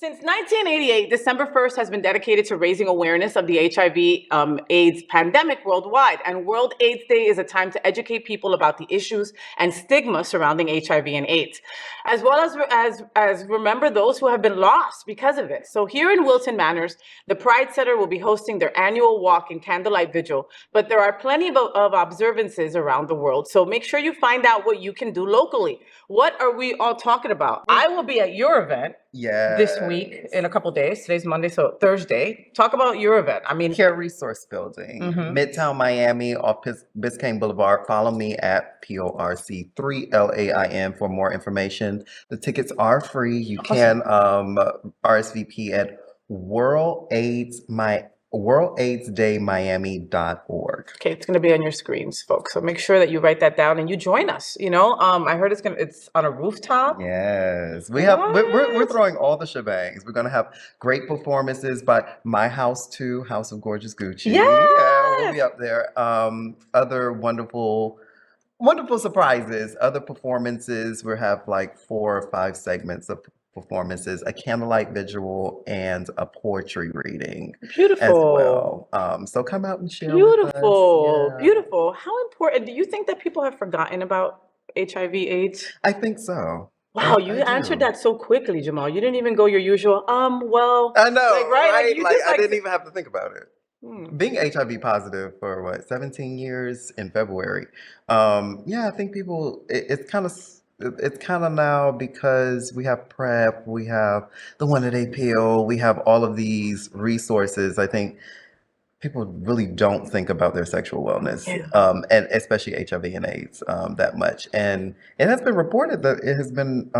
Since 1988, December 1st has been dedicated to raising awareness of the HIV/AIDS pandemic worldwide. And World AIDS Day is a time to educate people about the issues and stigma surrounding HIV and AIDS, as well as remember those who have been lost because of it. So here in Wilton Manors, the Pride Center will be hosting their annual walk and candlelight vigil, but there are plenty of observances around the world. So make sure you find out what you can do locally. What are we all talking about? I will be at your event. This week in a couple days. Today's Monday, so Thursday. Talk about your event. I mean, Care Resource Building, Midtown Miami, off Biscayne Boulevard. Follow me at PORC3LAIN for more information. The tickets are free. You can RSVP at worldaidsdaymiami.org. Okay, it's going to be on your screens, folks. So make sure that you write that down and you join us. You know, I heard it's on a rooftop. Yes, we're throwing all the shebangs. We're going to have great performances by My House Too, House of Gorgeous Gucci. Yeah, we'll be up there. Other wonderful surprises, other performances. We'll have like 4 or 5 segments of performances, a candlelight vigil, and a poetry reading. Beautiful. As well. So come out and share Beautiful. with us. Yeah. Beautiful. How important, do you think that people have forgotten about HIV/AIDS? I think so. Wow, you answered that so quickly, Jamal. You didn't even go your usual, well. I know, like, right? Like, I didn't even have to think about it. Being HIV positive for 17 years in February. I think people, it's kind of now because we have PrEP, we have the 1-a-day pill, we have all of these resources. I think people really don't think about their sexual wellness, and especially HIV and AIDS that much. And it has been reported that it has been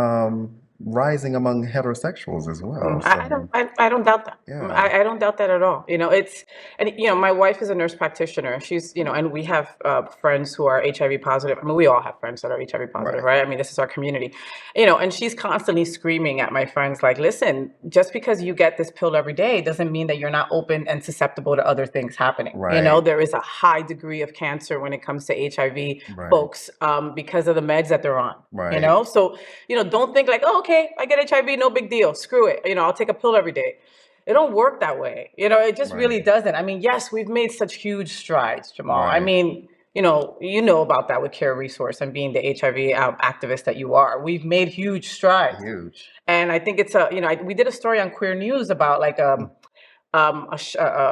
rising among heterosexuals as well. So. I don't doubt that. Yeah. I don't doubt that at all. You know, my wife is a nurse practitioner. She's, and we have friends who are HIV positive. I mean, we all have friends that are HIV positive, right? I mean, this is our community, and she's constantly screaming at my friends like, listen, just because you get this pill every day doesn't mean that you're not open and susceptible to other things happening. Right. There is a high degree of cancer when it comes to HIV folks because of the meds that they're on, right. So, don't think like, oh, okay, I get HIV, no big deal. Screw it. I'll take a pill every day. It don't work that way. It just really doesn't. I mean, yes, we've made such huge strides, Jamal. Right. I mean, you know about that with Care Resource and being the HIV activist that you are. We've made huge strides. Huge. And I think it's we did a story on Queer News about like a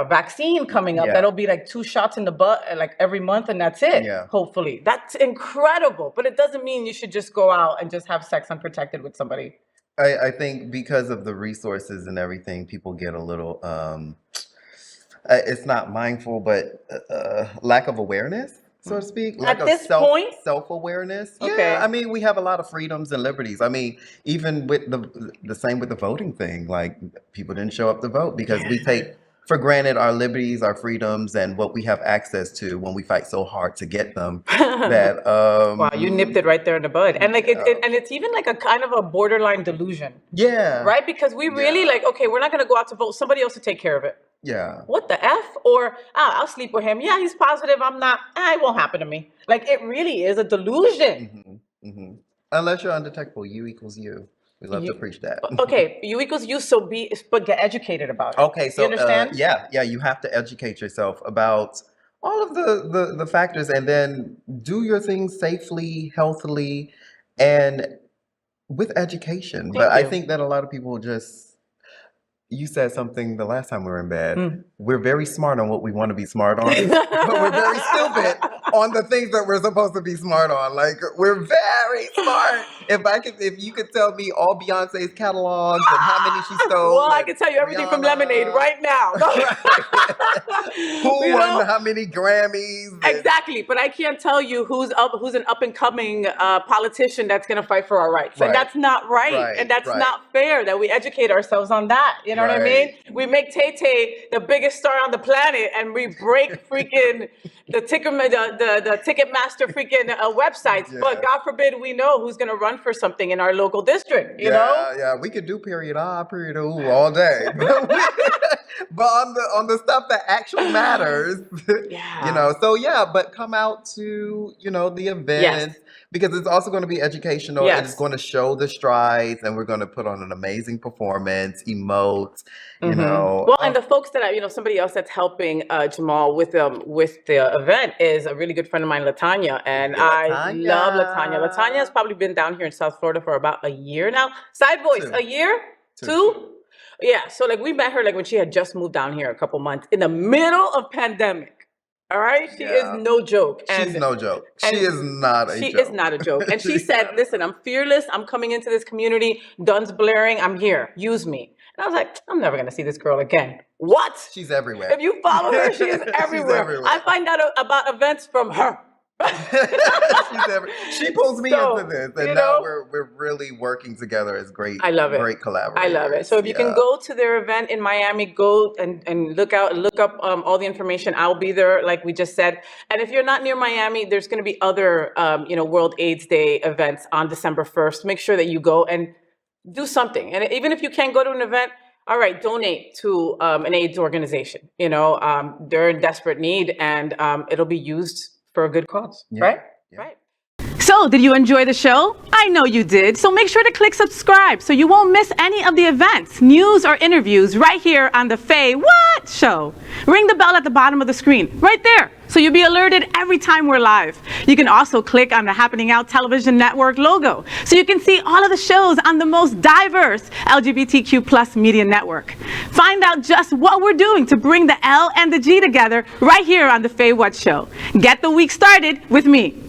vaccine coming up that'll be like 2 shots in the butt like every month, and that's it. Hopefully, that's incredible. But it doesn't mean you should just go out and just have sex unprotected with somebody. I think because of the resources and everything, people get a little it's not mindful, but lack of awareness, so to speak. At this point, self-awareness. Okay. Yeah, I mean, we have a lot of freedoms and liberties. I mean, even with the same with the voting thing, like people didn't show up to vote because we take for granted our liberties, our freedoms, and what we have access to when we fight so hard to get them. That wow, you nipped it right there in the bud, and like it's even like a kind of a borderline delusion. Yeah. Right, because we really like, okay, we're not going to go out to vote. Somebody else to take care of it. Yeah. What the F? Or I'll sleep with him. Yeah, he's positive. I'm not. It won't happen to me. Like it really is a delusion. Unless you're undetectable, U equals you. We love to preach that. Okay, U equals you, but get educated about it. Okay, so you understand? You have to educate yourself about all of the factors, and then do your things safely, healthily, and with education. But I think that a lot of people you said something the last time we were in bed. We're very smart on what we want to be smart on, but we're very stupid on the things that we're supposed to be smart on. Like, we're very smart. If you could tell me all Beyonce's catalogs and how many she stole. Well, I can tell you everything from Lemonade right now. Who won how many Grammys? Exactly, but I can't tell you who's an up and coming politician that's going to fight for our rights, and that's not right, and that's not fair. That we educate ourselves on that. You know what I mean? We make Tay-Tay the biggest star on the planet, and we break freaking the Ticketmaster freaking websites. But God forbid we know who's going to run for something in our local district. You know? Yeah, we could do period period all day. but on the stuff that actually matters, Yeah. So yeah, but come out to, the event because it's also going to be educational. Yes. It's going to show the strides, and we're going to put on an amazing performance, emote, Well, and the folks that somebody else that's helping Jamal with the event is a really good friend of mine, Latanya, and I love Latanya. Latanya has probably been down here in South Florida for about a year now. Side voice, a year? Two? Yeah, so like we met her like when she had just moved down here a couple months in the middle of pandemic. All right, she is no joke. She's no joke. She is not a joke. She is not a joke. And she said, "Listen, I'm fearless. I'm coming into this community. Guns blaring. I'm here. Use me." And I was like, "I'm never gonna see this girl again." What? She's everywhere. If you follow her, she is everywhere. She's everywhere. I find out about events from her. She pulls me into this, and now we're really working together as great. I love it. Great collaborators. I love it. So if you can go to their event in Miami, go and look up all the information. I'll be there, like we just said. And if you're not near Miami, there's going to be other World AIDS Day events on December 1st. Make sure that you go and do something. And even if you can't go to an event, all right, donate to an AIDS organization. They're in desperate need, and it'll be used for a good cause, right? Yeah. Right. So, did you enjoy the show? I know you did. So make sure to click subscribe so you won't miss any of the events, news, or interviews right here on the Faye What Show. Ring the bell at the bottom of the screen, right there, so you'll be alerted every time we're live. You can also click on the Happening Out Television Network logo so you can see all of the shows on the most diverse LGBTQ+ media network. Find out just what we're doing to bring the L and the G together right here on the Faye What Show. Get the week started with me.